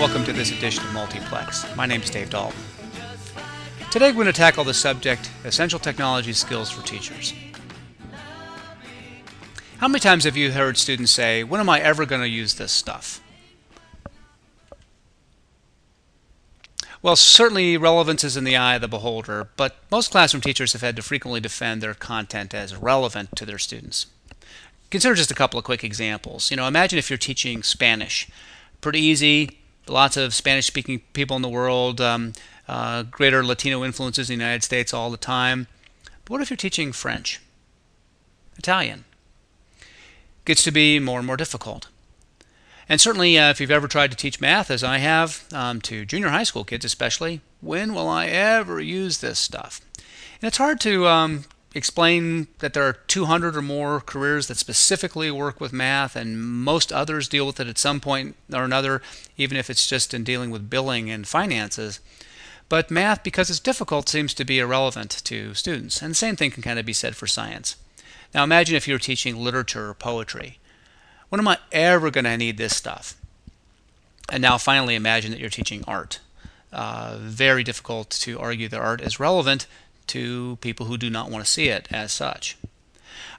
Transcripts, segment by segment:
welcome to this edition of Multiplex. My name is Dave Dalton. Today we're going to tackle the subject, Essential Technology Skills for Teachers. How many times have you heard students say, when am I ever going to use this stuff? Well, certainly relevance is in the eye of the beholder, but most classroom teachers have had to frequently defend their content as relevant to their students. Consider just a couple of quick examples. Imagine if you're teaching Spanish. Pretty easy, lots of Spanish-speaking people in the world, greater Latino influences in the United States all the time. But what if you're teaching French, Italian? Gets to be more and more difficult. And certainly if you've ever tried to teach math, as I have, to junior high school kids especially, when will I ever use this stuff? And it's hard to explain that there are 200 or more careers that specifically work with math, and most others deal with it at some point or another, even if it's just in dealing with billing and finances. But math, because it's difficult, seems to be irrelevant to students. And the same thing can kind of be said for science. Now imagine if you were teaching literature or poetry. When am I ever going to need this stuff? And now finally imagine that you're teaching art. Very difficult to argue that art is relevant to people who do not want to see it as such.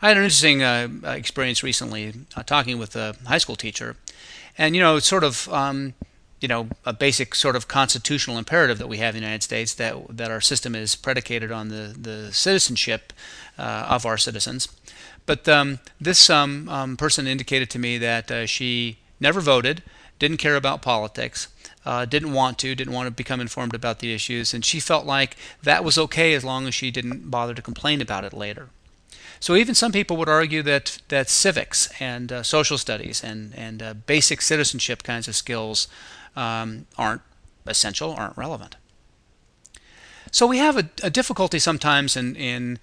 I had an interesting experience recently talking with a high school teacher, and it's sort of a basic sort of constitutional imperative that we have in the United States, that our system is predicated on the citizenship of our citizens. But this person indicated to me that she never voted, didn't care about politics, didn't want to become informed about the issues, and she felt like that was okay as long as she didn't bother to complain about it later. So even some people would argue that civics and social studies and basic citizenship kinds of skills aren't essential, aren't relevant. So we have a difficulty sometimes in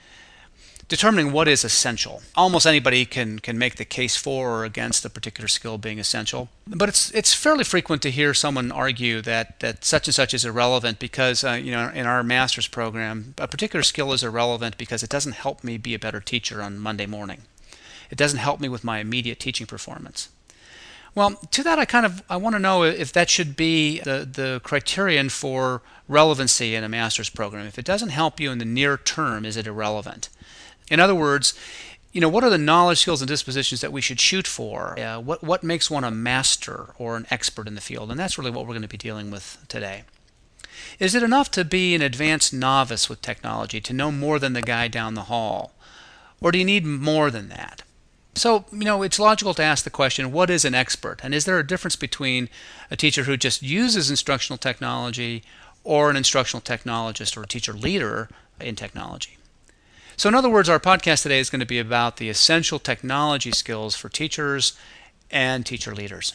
determining what is essential. Almost anybody can make the case for or against a particular skill being essential, but it's fairly frequent to hear someone argue that such and such is irrelevant because in our master's program a particular skill is irrelevant because it doesn't help me be a better teacher on Monday morning. It doesn't help me with my immediate teaching performance. Well, to that I want to know if that should be the criterion for relevancy in a master's program. If it doesn't help you in the near term, is it irrelevant? In other words, what are the knowledge, skills, and dispositions that we should shoot for? What makes one a master or an expert in the field? And that's really what we're going to be dealing with today. Is it enough to be an advanced novice with technology, to know more than the guy down the hall? Or do you need more than that? So, it's logical to ask the question, what is an expert? And is there a difference between a teacher who just uses instructional technology or an instructional technologist or a teacher leader in technology? So in other words, our podcast today is going to be about the essential technology skills for teachers and teacher leaders.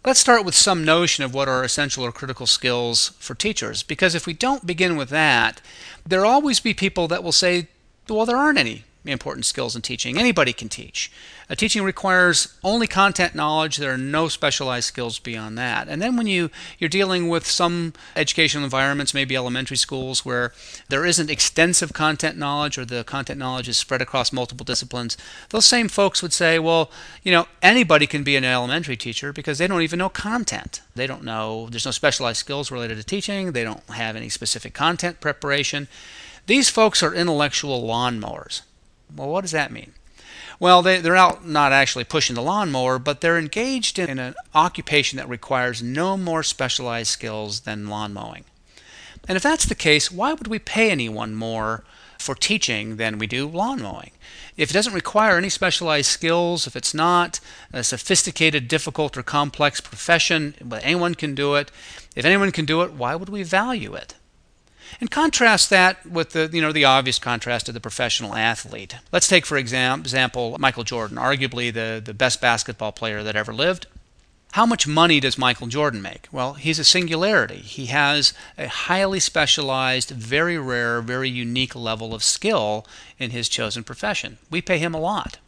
Let's start with some notion of what are essential or critical skills for teachers, because if we don't begin with that, there'll always be people that will say, well, there aren't any important skills in teaching. Anybody can teach. Teaching requires only content knowledge. There are no specialized skills beyond that. And then when you're dealing with some educational environments, maybe elementary schools, where there isn't extensive content knowledge or the content knowledge is spread across multiple disciplines, those same folks would say, well, anybody can be an elementary teacher because they don't even know content. They don't know, there's no specialized skills related to teaching. They don't have any specific content preparation. These folks are intellectual lawnmowers. Well, what does that mean? Well, they're out not actually pushing the lawnmower, but they're engaged in an occupation that requires no more specialized skills than lawn mowing. And if that's the case, why would we pay anyone more for teaching than we do lawn mowing? If it doesn't require any specialized skills, if it's not a sophisticated, difficult, or complex profession, but anyone can do it, if anyone can do it, why would we value it? And contrast that with the obvious contrast to the professional athlete. Let's take, for example, Michael Jordan, arguably the best basketball player that ever lived. How much money does Michael Jordan make? Well, he's a singularity. He has a highly specialized, very rare, very unique level of skill in his chosen profession. We pay him a lot.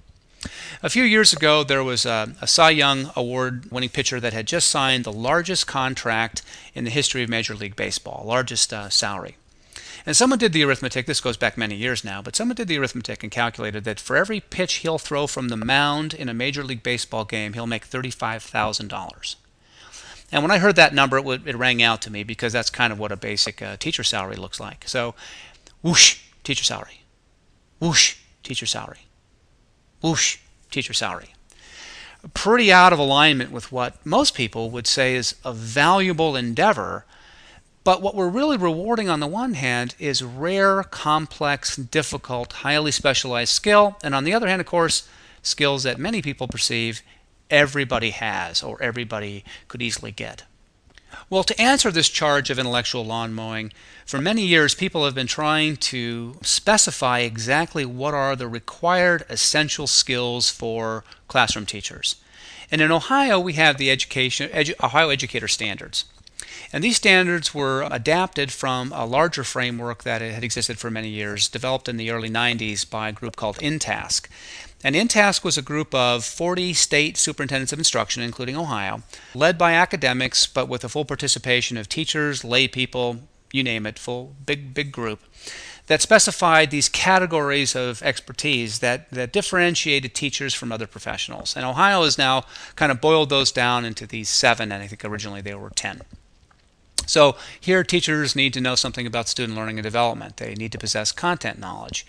A few years ago, there was a Cy Young Award-winning pitcher that had just signed the largest contract in the history of Major League Baseball, largest salary. And someone did the arithmetic, this goes back many years now, but someone did the arithmetic and calculated that for every pitch he'll throw from the mound in a Major League Baseball game, he'll make $35,000. And when I heard that number, it rang out to me because that's kind of what a basic teacher salary looks like. So, whoosh, teacher salary. Whoosh, teacher salary. Whoosh, teacher salary. Pretty out of alignment with what most people would say is a valuable endeavor. But what we're really rewarding on the one hand is rare, complex, difficult, highly specialized skill. And on the other hand, of course, skills that many people perceive everybody has or everybody could easily get. Well, to answer this charge of intellectual lawn mowing, for many years people have been trying to specify exactly what are the required essential skills for classroom teachers. And in Ohio, we have the Ohio Educator Standards. And these standards were adapted from a larger framework that had existed for many years, developed in the early 90s by a group called InTask. And InTask was a group of 40 state superintendents of instruction, including Ohio, led by academics, but with the full participation of teachers, lay people, you name it, full big group, that specified these categories of expertise that differentiated teachers from other professionals. And Ohio has now kind of boiled those down into these 7, and I think originally they were 10. So here teachers need to know something about student learning and development. They need to possess content knowledge.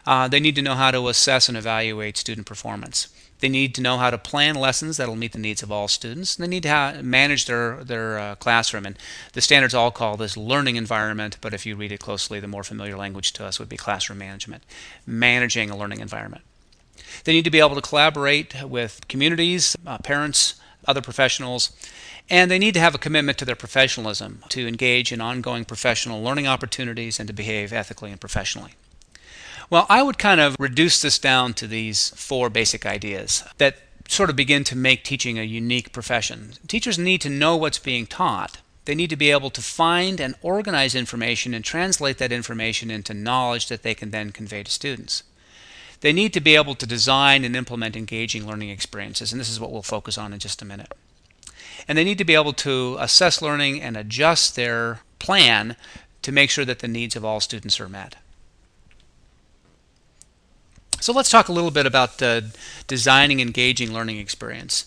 They need to know how to assess and evaluate student performance. They need to know how to plan lessons that will meet the needs of all students. And they need to manage their classroom. And the standards all call this learning environment, but if you read it closely, the more familiar language to us would be classroom management, managing a learning environment. They need to be able to collaborate with communities, parents, other professionals, and they need to have a commitment to their professionalism, to engage in ongoing professional learning opportunities and to behave ethically and professionally. Well, I would kind of reduce this down to these 4 basic ideas that sort of begin to make teaching a unique profession. Teachers need to know what's being taught. They need to be able to find and organize information and translate that information into knowledge that they can then convey to students. They need to be able to design and implement engaging learning experiences, and this is what we'll focus on in just a minute. And they need to be able to assess learning and adjust their plan to make sure that the needs of all students are met. So let's talk a little bit about designing engaging learning experience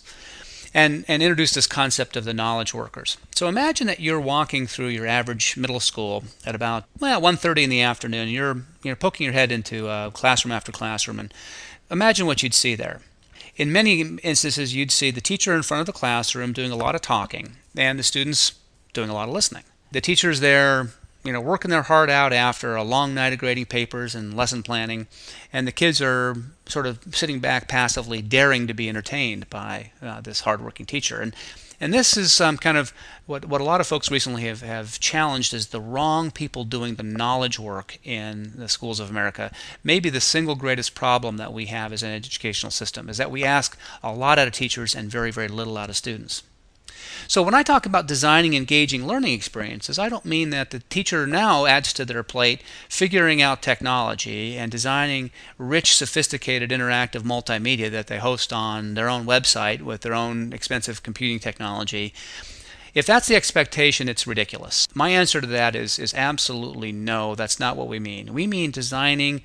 and introduce this concept of the knowledge workers. So imagine that you're walking through your average middle school at about 1:30 in the afternoon. You're poking your head into classroom after classroom, and imagine what you'd see there. In many instances, you'd see the teacher in front of the classroom doing a lot of talking and the students doing a lot of listening. The teacher's there, working their heart out after a long night of grading papers and lesson planning, and the kids are sort of sitting back passively daring to be entertained by this hardworking teacher. And this is kind of what a lot of folks recently have challenged as the wrong people doing the knowledge work in the schools of America. Maybe the single greatest problem that we have as an educational system is that we ask a lot out of teachers and very, very little out of students. So when I talk about designing engaging learning experiences, I don't mean that the teacher now adds to their plate figuring out technology and designing rich, sophisticated, interactive multimedia that they host on their own website with their own expensive computing technology. If that's the expectation, it's ridiculous. My answer to that is absolutely no, that's not what we mean. We mean designing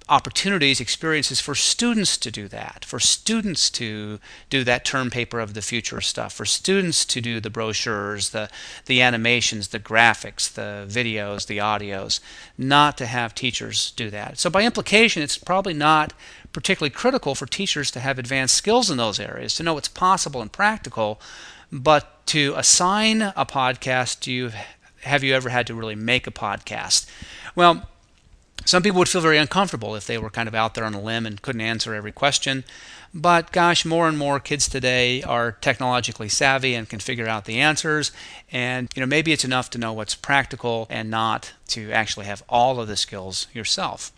opportunities, experiences for students to do that, for students to do that term paper of the future stuff, for students to do the brochures, the animations, the graphics, the videos, the audios, not to have teachers do that. So by implication, it's probably not particularly critical for teachers to have advanced skills in those areas, to know what's possible and practical, but to assign a podcast, have you ever had to really make a podcast? Well, some people would feel very uncomfortable if they were kind of out there on a limb and couldn't answer every question. But gosh, more and more kids today are technologically savvy and can figure out the answers. And maybe it's enough to know what's practical and not to actually have all of the skills yourself.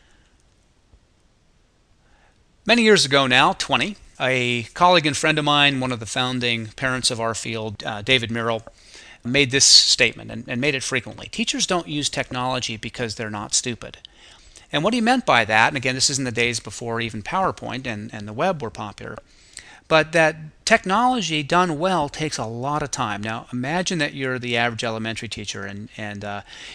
Many years ago now, 20, a colleague and friend of mine, one of the founding parents of our field, David Merrill, made this statement and made it frequently. Teachers don't use technology because they're not stupid. And what he meant by that, and again, this is in the days before even PowerPoint and the web were popular, but that technology done well takes a lot of time. Now, imagine that you're the average elementary teacher and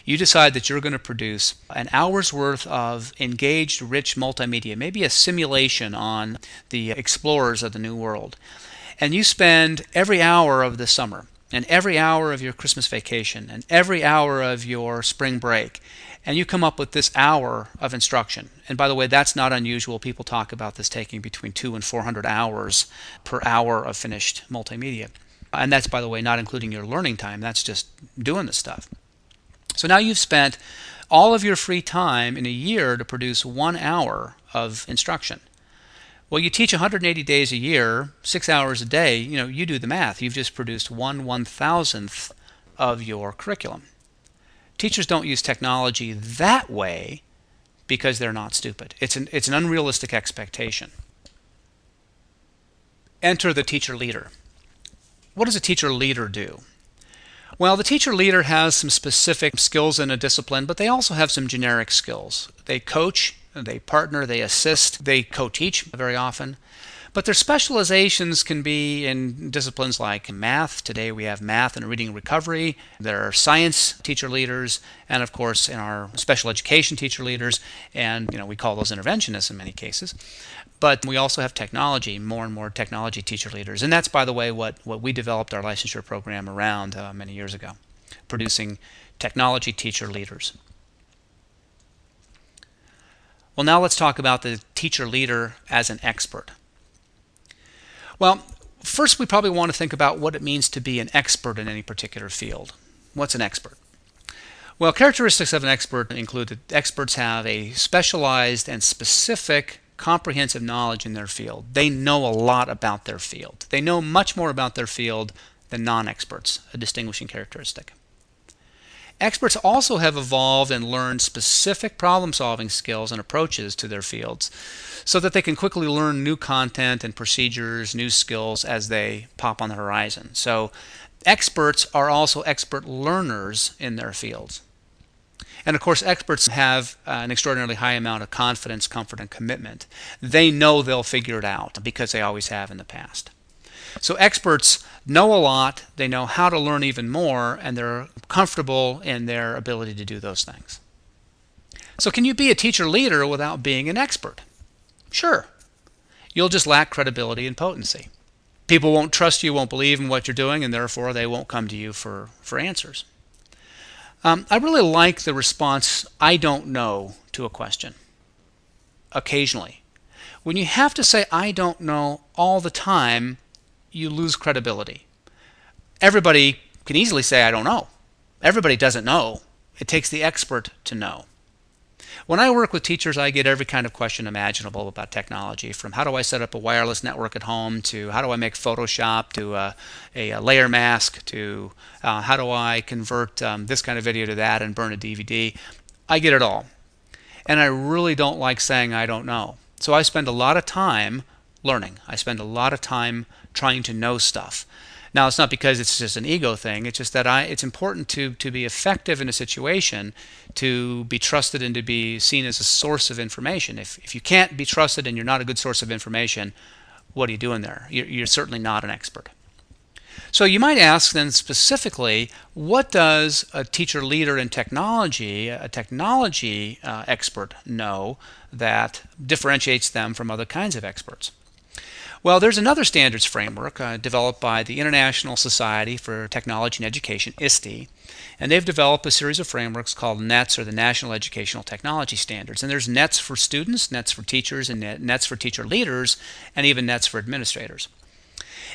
you decide that you're going to produce an hour's worth of engaged, rich multimedia, maybe a simulation on the explorers of the New World. And you spend every hour of the summer and every hour of your Christmas vacation and every hour of your spring break, and you come up with this hour of instruction. And by the way, that's not unusual. People talk about this taking between 200 and 400 hours per hour of finished multimedia. And that's, by the way, not including your learning time. That's just doing the stuff. So now you've spent all of your free time in a year to produce 1 hour of instruction. Well, you teach 180 days a year, 6 hours a day. You do the math. You've just produced 1/1000th of your curriculum. Teachers don't use technology that way because they're not stupid. It's an unrealistic expectation. Enter the teacher leader. What does a teacher leader do? Well, the teacher leader has some specific skills in a discipline, but they also have some generic skills. They coach, they partner, they assist, they co-teach very often. But their specializations can be in disciplines like math. Today we have math and reading recovery. There are science teacher leaders, and of course in our special education teacher leaders, and we call those interventionists in many cases. But we also have technology, more and more technology teacher leaders. And that's, by the way, what we developed our licensure program around many years ago, producing technology teacher leaders. Well, now let's talk about the teacher leader as an expert. Well, first we probably want to think about what it means to be an expert in any particular field. What's an expert? Well, characteristics of an expert include that experts have a specialized and specific comprehensive knowledge in their field. They know a lot about their field. They know much more about their field than non-experts, a distinguishing characteristic. Experts also have evolved and learned specific problem-solving skills and approaches to their fields so that they can quickly learn new content and procedures, new skills as they pop on the horizon. So experts are also expert learners in their fields. And of course, experts have an extraordinarily high amount of confidence, comfort, and commitment. They know they'll figure it out because they always have in the past. So experts know a lot, they know how to learn even more, and they're comfortable in their ability to do those things. So can you be a teacher leader without being an expert? Sure. You'll just lack credibility and potency. People won't trust you, won't believe in what you're doing, and therefore they won't come to you for answers. I really like the response, "I don't know," to a question. Occasionally. When you have to say "I don't know" all the time, you lose credibility. Everybody can easily say "I don't know." Everybody doesn't know. It takes the expert to know. When I work with teachers, I get every kind of question imaginable about technology, from how do I set up a wireless network at home, to how do I make Photoshop, to a layer mask, to how do I convert this kind of video to that and burn a DVD. I get it all. And I really don't like saying I don't know. So I spend a lot of time learning. I spend a lot of time trying to know stuff. Now, it's not because it's just an ego thing. It's just that it's important to be effective in a situation, to be trusted and to be seen as a source of information. If you can't be trusted and you're not a good source of information, what are you doing there? You're certainly not an expert. So you might ask then specifically, what does a teacher leader in technology, a technology expert, know that differentiates them from other kinds of experts? Well, there's another standards framework developed by the International Society for Technology and Education, ISTE, and they've developed a series of frameworks called NETs, or the National Educational Technology Standards. And there's NETs for students, NETs for teachers, and NETs for teacher leaders, and even NETs for administrators.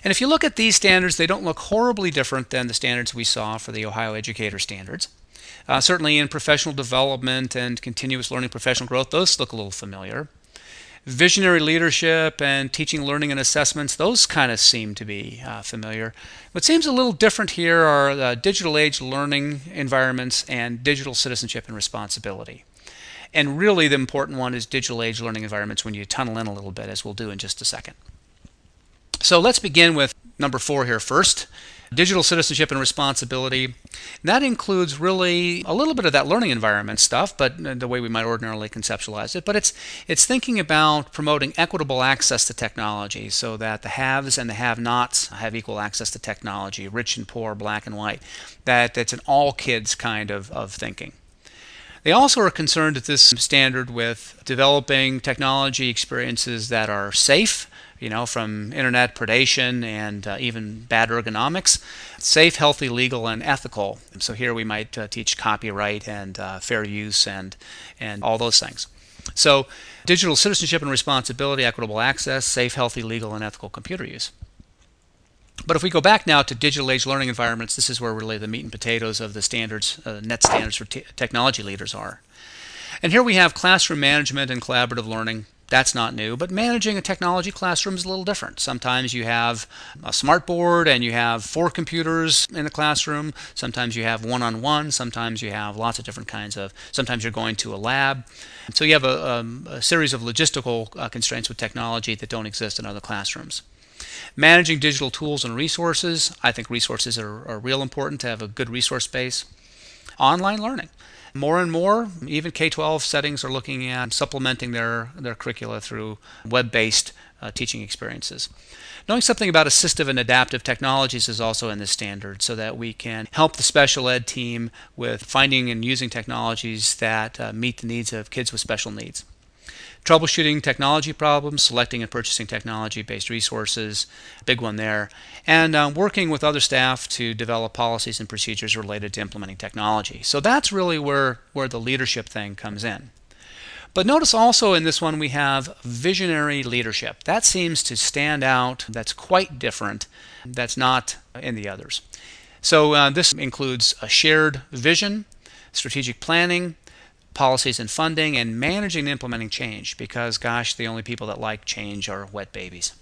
And if you look at these standards, they don't look horribly different than the standards we saw for the Ohio Educator Standards. Certainly in professional development and continuous learning professional growth, those look a little familiar. Visionary leadership and teaching, learning, and assessments, those kind of seem to be familiar. What seems a little different here are digital age learning environments and digital citizenship and responsibility. And really the important one is digital age learning environments when you tunnel in a little bit, as we'll do in just a second. So let's begin with number 4 here first. Digital citizenship and responsibility. That includes really a little bit of that learning environment stuff, but the way we might ordinarily conceptualize it. But it's thinking about promoting equitable access to technology so that the haves and the have-nots have equal access to technology, rich and poor, black and white. That's an all kids kind of thinking. They also are concerned at this standard with developing technology experiences that are safe, from internet predation and even bad ergonomics. Safe, healthy, legal, and ethical. So here we might teach copyright and fair use and all those things. So digital citizenship and responsibility, equitable access, safe, healthy, legal, and ethical computer use. But if we go back now to digital age learning environments, this is where really the meat and potatoes of the standards, net standards for technology leaders are. And here we have classroom management and collaborative learning. That's not new, but managing a technology classroom is a little different. Sometimes you have a smart board and you have 4 computers in the classroom. Sometimes you have one-on-one. Sometimes you have lots of different kinds of, sometimes you're going to a lab. So you have a series of logistical constraints with technology that don't exist in other classrooms. Managing digital tools and resources. I think resources are real important to have a good resource base. Online learning. More and more, even K-12 settings are looking at supplementing their curricula through web-based teaching experiences. Knowing something about assistive and adaptive technologies is also in this standard so that we can help the special ed team with finding and using technologies that meet the needs of kids with special needs. Troubleshooting technology problems, selecting and purchasing technology-based resources, big one there, and working with other staff to develop policies and procedures related to implementing technology. So that's really where the leadership thing comes in. But notice also in this one we have visionary leadership. That seems to stand out. That's quite different. That's not in the others. So this includes a shared vision, strategic planning, policies and funding, and managing and implementing change, because gosh, the only people that like change are wet babies.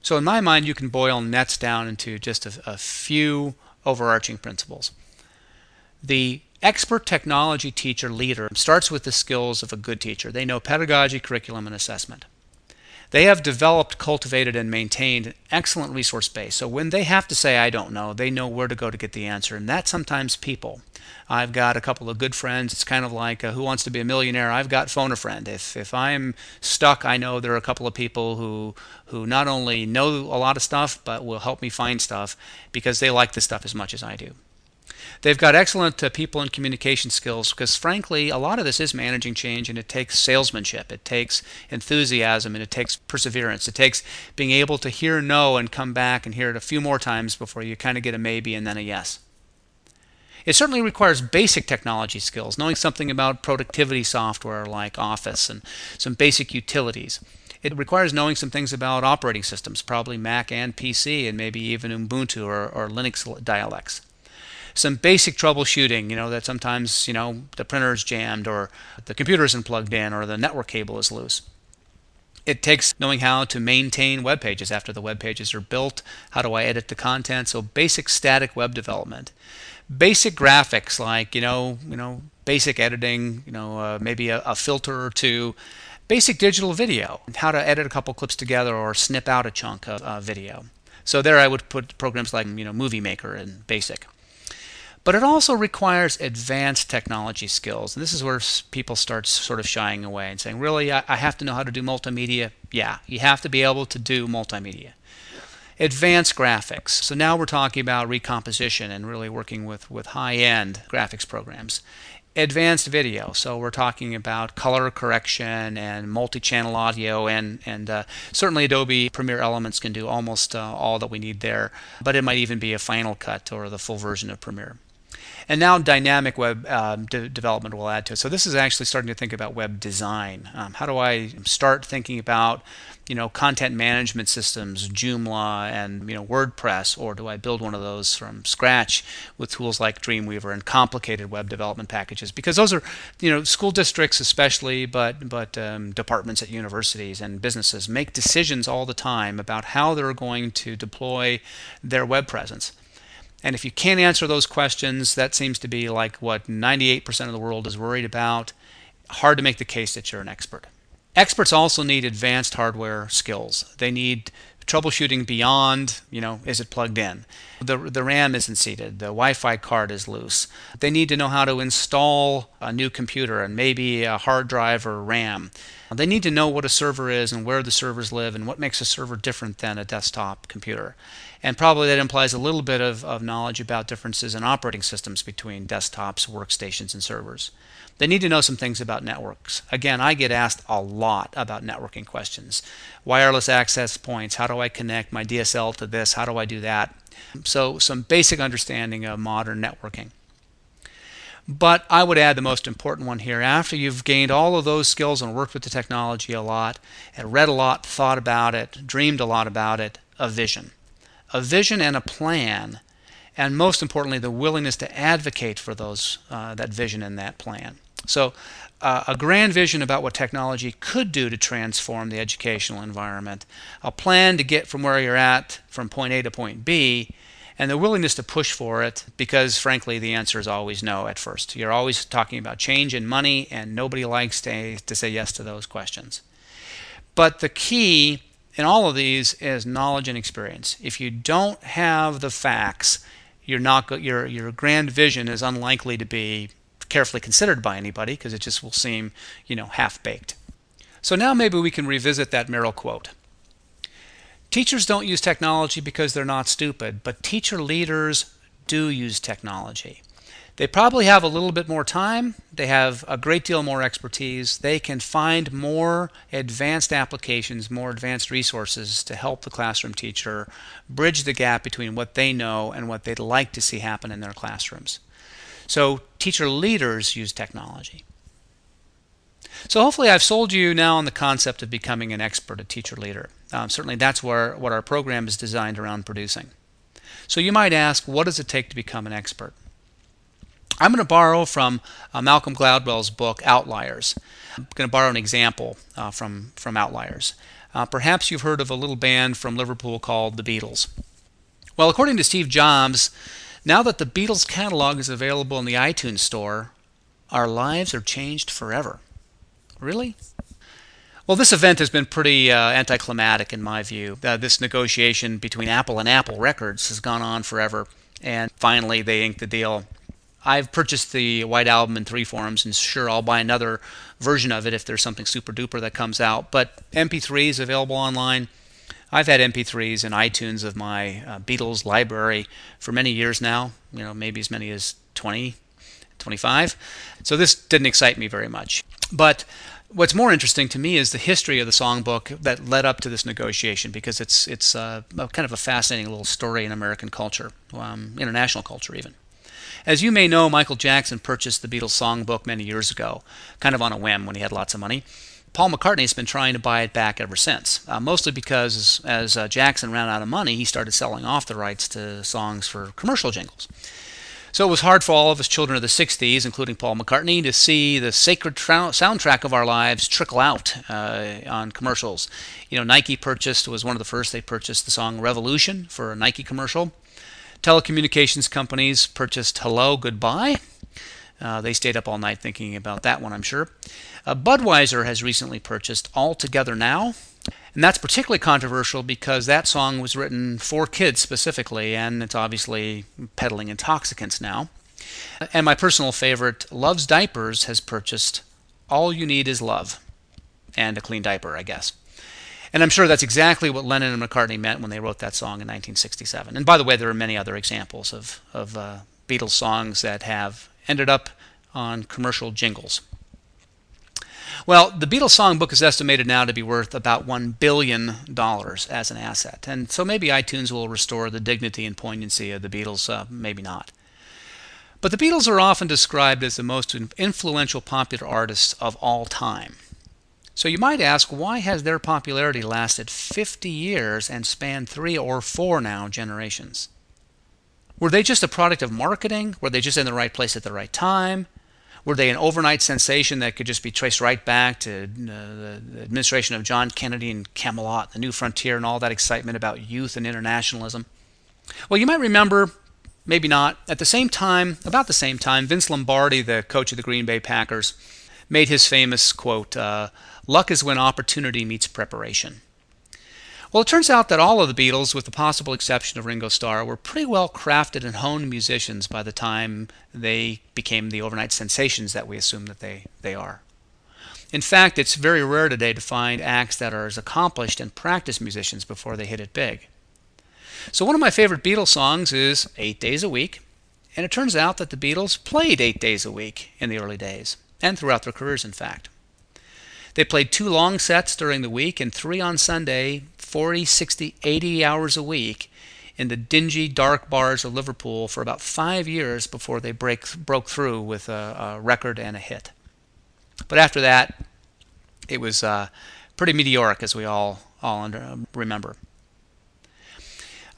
So in my mind, you can boil NETS down into just a few overarching principles. The expert technology teacher leader starts with the skills of a good teacher. They know pedagogy, curriculum, and assessment. They have developed, cultivated, and maintained an excellent resource base. So when they have to say, I don't know, they know where to go to get the answer. And that's sometimes people. I've got a couple of good friends. It's kind of like Who Wants to Be a Millionaire? I've got Phone a Friend. If I'm stuck, I know there are a couple of people who not only know a lot of stuff, but will help me find stuff because they like this stuff as much as I do. They've got excellent people and communication skills because, frankly, a lot of this is managing change, and it takes salesmanship, it takes enthusiasm, and it takes perseverance. It takes being able to hear no and come back and hear it a few more times before you kind of get a maybe and then a yes. It certainly requires basic technology skills, knowing something about productivity software like Office and some basic utilities. It requires knowing some things about operating systems, probably Mac and PC, and maybe even Ubuntu or Linux dialects. Some basic troubleshooting, that sometimes, the printer is jammed or the computer isn't plugged in or the network cable is loose. It takes knowing how to maintain web pages after the web pages are built. How do I edit the content? So basic static web development. Basic graphics like, basic editing, maybe a filter or two. Basic digital video, how to edit a couple clips together or snip out a chunk of video. So there I would put programs like, Movie Maker and Basic. But it also requires advanced technology skills. And this is where people start sort of shying away and saying, really, I have to know how to do multimedia? Yeah, you have to be able to do multimedia. Advanced graphics. So now we're talking about recomposition and really working with high-end graphics programs. Advanced video. So we're talking about color correction and multi-channel audio, and certainly Adobe Premiere Elements can do almost all that we need there. But it might even be a Final Cut or the full version of Premiere. And now dynamic web development will add to it. So this is actually starting to think about web design. How do I start thinking about, content management systems, Joomla and WordPress, or do I build one of those from scratch with tools like Dreamweaver and complicated web development packages? Because those are, school districts especially, but departments at universities and businesses make decisions all the time about how they're going to deploy their web presence. And if you can't answer those questions, that seems to be like what 98% of the world is worried about. Hard to make the case that you're an expert. Experts also need advanced hardware skills. They need troubleshooting beyond, is it plugged in? The RAM isn't seated. The Wi-Fi card is loose. They need to know how to install a new computer and maybe a hard drive or RAM. They need to know what a server is and where the servers live and what makes a server different than a desktop computer. And probably that implies a little bit of knowledge about differences in operating systems between desktops, workstations, and servers. They need to know some things about networks. Again, I get asked a lot about networking questions. Wireless access points, how do I connect my DSL to this, how do I do that? So some basic understanding of modern networking. But I would add the most important one here. After you've gained all of those skills and worked with the technology a lot, and read a lot, thought about it, dreamed a lot about it, a vision. A vision and a plan, and most importantly, the willingness to advocate for that vision and that plan. So a grand vision about what technology could do to transform the educational environment, a plan to get from where you're at from point A to point B, and the willingness to push for it, because frankly the answer is always no at first. You're always talking about change and money, and nobody likes to say yes to those questions. But the key in all of these is knowledge and experience. If you don't have the facts, your grand vision is unlikely to be carefully considered by anybody, because it just will seem, half-baked. So now maybe we can revisit that Merrill quote. Teachers don't use technology because they're not stupid, but teacher leaders do use technology. They probably have a little bit more time. They have a great deal more expertise. They can find more advanced applications, more advanced resources to help the classroom teacher bridge the gap between what they know and what they'd like to see happen in their classrooms. So teacher leaders use technology. So hopefully I've sold you now on the concept of becoming an expert, a teacher leader. Certainly that's what our program is designed around producing. So you might ask, what does it take to become an expert? I'm going to borrow from Malcolm Gladwell's book, Outliers. I'm going to borrow an example from Outliers. Perhaps you've heard of a little band from Liverpool called the Beatles. Well, according to Steve Jobs, now that the Beatles catalog is available in the iTunes store, our lives are changed forever. Really? Well, this event has been pretty anticlimactic in my view. This negotiation between Apple and Apple Records has gone on forever, and finally they inked the deal. I've purchased the White Album in 3 forms, and sure, I'll buy another version of it if there's something super duper that comes out. But MP3 is available online. I've had MP3s in iTunes of my Beatles library for many years now, maybe as many as 20, 25. So this didn't excite me very much. But what's more interesting to me is the history of the songbook that led up to this negotiation, because it's kind of a fascinating little story in American culture, international culture even. As you may know, Michael Jackson purchased the Beatles songbook many years ago, kind of on a whim when he had lots of money. Paul McCartney has been trying to buy it back ever since, mostly because as Jackson ran out of money, he started selling off the rights to songs for commercial jingles. So it was hard for all of us children of the 60s, including Paul McCartney, to see the sacred soundtrack of our lives trickle out on commercials. Nike was one of the first. They purchased the song Revolution for a Nike commercial. Telecommunications companies purchased Hello, Goodbye. They stayed up all night thinking about that one, I'm sure. Budweiser has recently purchased All Together Now. And that's particularly controversial because that song was written for kids specifically, and it's obviously peddling intoxicants now. And my personal favorite, Love's Diapers, has purchased All You Need Is Love, and a clean diaper, I guess. And I'm sure that's exactly what Lennon and McCartney meant when they wrote that song in 1967. And by the way, there are many other examples of Beatles songs that have ended up on commercial jingles. Well, the Beatles songbook is estimated now to be worth about $1 billion as an asset. And so maybe iTunes will restore the dignity and poignancy of the Beatles, maybe not. But the Beatles are often described as the most influential popular artists of all time. So you might ask, why has their popularity lasted 50 years and spanned 3 or 4 now generations? Were they just a product of marketing? Were they just in the right place at the right time? Were they an overnight sensation that could just be traced right back to the administration of John Kennedy and Camelot, the New Frontier, and all that excitement about youth and internationalism? Well, you might remember, maybe not, about the same time, Vince Lombardi, the coach of the Green Bay Packers, made his famous quote, "Luck is when opportunity meets preparation." Well, it turns out that all of the Beatles, with the possible exception of Ringo Starr, were pretty well crafted and honed musicians by the time they became the overnight sensations that we assume that they are. In fact, it's very rare today to find acts that are as accomplished and practiced musicians before they hit it big. So one of my favorite Beatles songs is 8 Days a Week, and it turns out that the Beatles played 8 days a week in the early days, and throughout their careers, in fact. They played 2 long sets during the week and 3 on Sunday, 40, 60, 80 hours a week in the dingy, dark bars of Liverpool for about 5 years before they broke through with a record and a hit. But after that, it was pretty meteoric, as we all remember.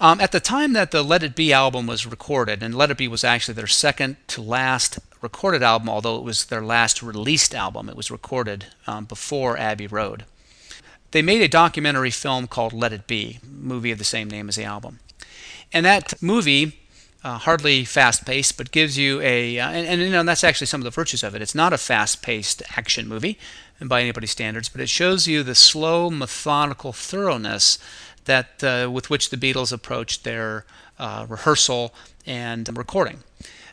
At the time that the Let It Be album was recorded, and Let It Be was actually their second to last recorded album, although it was their last released album. It was recorded before Abbey Road. They made a documentary film called Let It Be, a movie of the same name as the album. And that movie, hardly fast-paced, but gives you and that's actually some of the virtues of it. It's not a fast-paced action movie by anybody's standards, but it shows you the slow, methodical thoroughness that with which the Beatles approached their rehearsal and recording.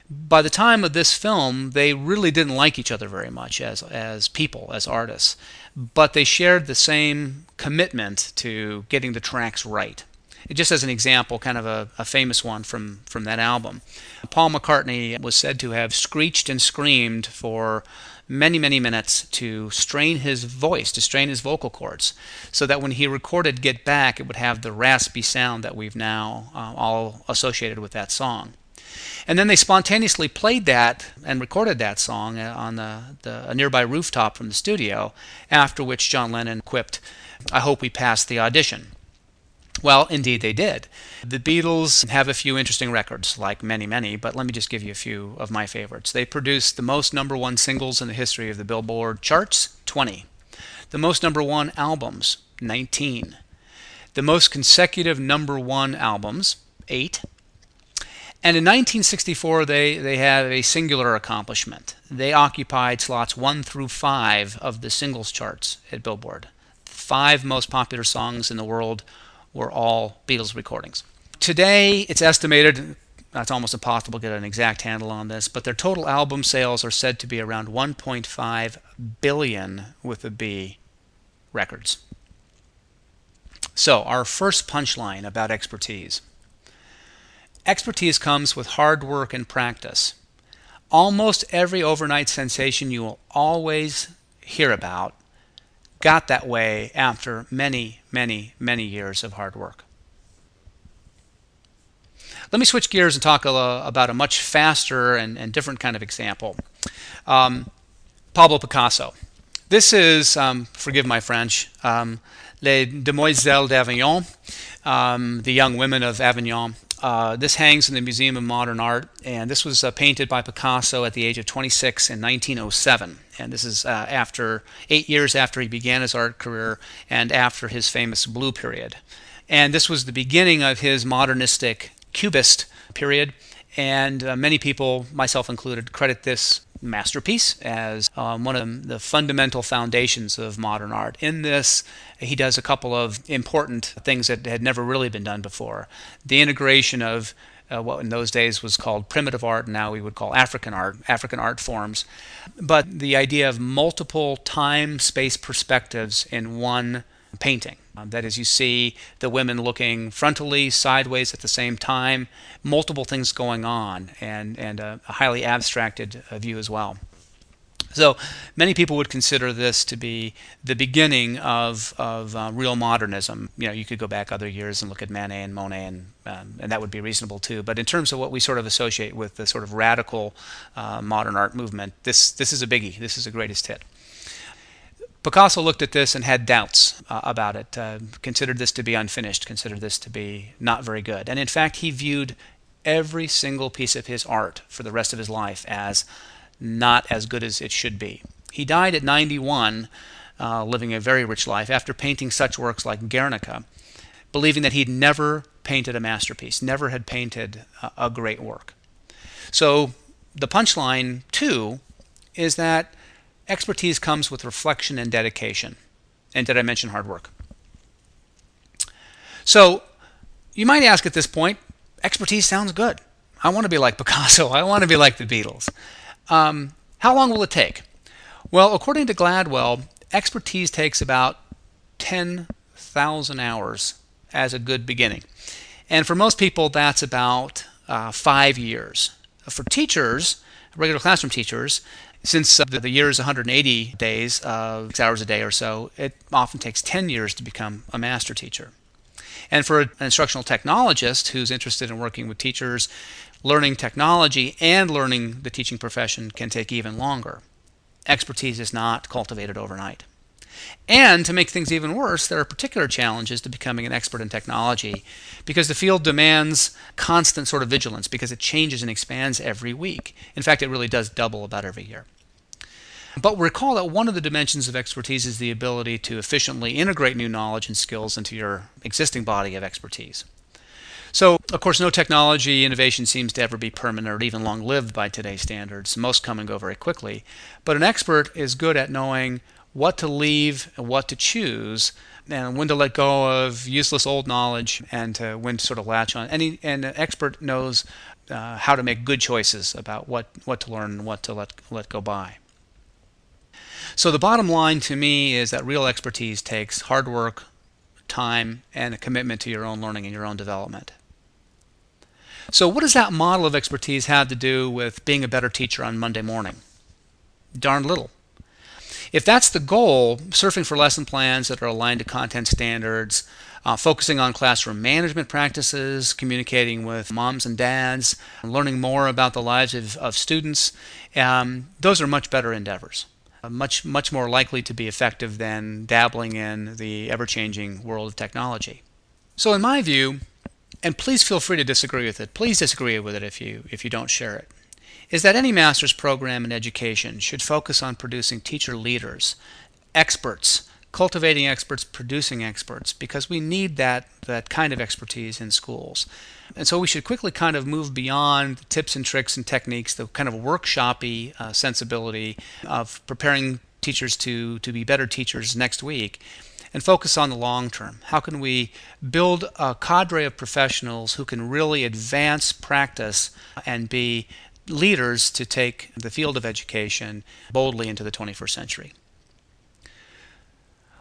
By the time of this film, they really didn't like each other very much as people, as artists, but they shared the same commitment to getting the tracks right. Just as an example, kind of a famous one from that album, Paul McCartney was said to have screeched and screamed for many, many minutes to strain his voice, to strain his vocal cords, so that when he recorded Get Back, it would have the raspy sound that we've now all associated with that song. And then they spontaneously played that and recorded that song on a nearby rooftop from the studio, after which John Lennon quipped, "I hope we passed the audition." Well, indeed they did. The Beatles have a few interesting records, like many, many, but let me just give you a few of my favorites. They produced the most #1 singles in the history of the Billboard charts, 20. The most #1 albums, 19. The most consecutive #1 albums, 8. And in 1964, they had a singular accomplishment. They occupied slots 1 through 5 of the singles charts at Billboard. The 5 most popular songs in the world were all Beatles recordings. Today, it's estimated, it's almost impossible to get an exact handle on this, but their total album sales are said to be around 1.5 billion with a B records. So, our first punchline about expertise. Expertise comes with hard work and practice. Almost every overnight sensation you will always hear about got that way after many, many, many years of hard work. Let me switch gears and talk about a much faster and different kind of example. Pablo Picasso. This is, forgive my French, Les Demoiselles d'Avignon, the Young Women of Avignon. This hangs in the Museum of Modern Art, and this was painted by Picasso at the age of 26 in 1907. And this is after 8 years after he began his art career and after his famous Blue period. And this was the beginning of his modernistic Cubist period, and many people, myself included, credit this masterpiece as one of the fundamental foundations of modern art. In this, he does a couple of important things that had never really been done before. The integration of what in those days was called primitive art, now we would call African art forms, but the idea of multiple time-space perspectives in one painting. That is, you see the women looking frontally, sideways at the same time, multiple things going on, and a highly abstracted view as well. So many people would consider this to be the beginning of real modernism. You know, you could go back other years and look at Manet and Monet, and that would be reasonable too. But in terms of what we sort of associate with the sort of radical modern art movement, this is a biggie. This is the greatest hit. Picasso looked at this and had doubts about it, considered this to be unfinished, considered this to be not very good. And in fact, he viewed every single piece of his art for the rest of his life as not as good as it should be. He died at 91, living a very rich life, after painting such works like Guernica, believing that he'd never painted a masterpiece, never had painted a great work. So the punchline, too, is that expertise comes with reflection and dedication. And did I mention hard work? So you might ask at this point, expertise sounds good. I want to be like Picasso. I want to be like the Beatles. How long will it take? Well, according to Gladwell, expertise takes about 10,000 hours as a good beginning. And for most people, that's about 5 years. For teachers, regular classroom teachers, since the year is 180 days, 6 hours a day or so, it often takes 10 years to become a master teacher. And for an instructional technologist who's interested in working with teachers, learning technology and learning the teaching profession can take even longer. Expertise is not cultivated overnight. And to make things even worse, there are particular challenges to becoming an expert in technology because the field demands constant sort of vigilance because it changes and expands every week. In fact, it really does double about every year. But recall that one of the dimensions of expertise is the ability to efficiently integrate new knowledge and skills into your existing body of expertise. So, of course, no technology innovation seems to ever be permanent or even long-lived by today's standards. Most come and go very quickly. But an expert is good at knowing what to leave and what to choose, and when to let go of useless old knowledge and when to sort of latch on. And an expert knows how to make good choices about what to learn and what to let go by. So the bottom line to me is that real expertise takes hard work, time, and a commitment to your own learning and your own development. So what does that model of expertise have to do with being a better teacher on Monday morning? Darn little. If that's the goal, surfing for lesson plans that are aligned to content standards, focusing on classroom management practices, communicating with moms and dads, learning more about the lives of students, those are much better endeavors. Much more likely to be effective than dabbling in the ever-changing world of technology. So in my view, and please feel free to disagree with it, please disagree with it if you don't share it, is that any master's program in education should focus on producing teacher leaders, experts, cultivating experts, producing experts, because we need that kind of expertise in schools. And so we should quickly kind of move beyond the tips and tricks and techniques, the kind of workshoppy sensibility of preparing teachers to be better teachers next week, and focus on the long term. How can we build a cadre of professionals who can really advance practice and be leaders to take the field of education boldly into the 21st century?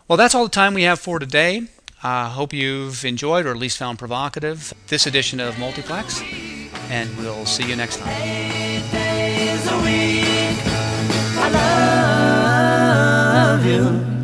Well, that's all the time we have for today. I hope you've enjoyed or at least found provocative this edition of Multiplex, and we'll see you next time. 8 days a week. I love you.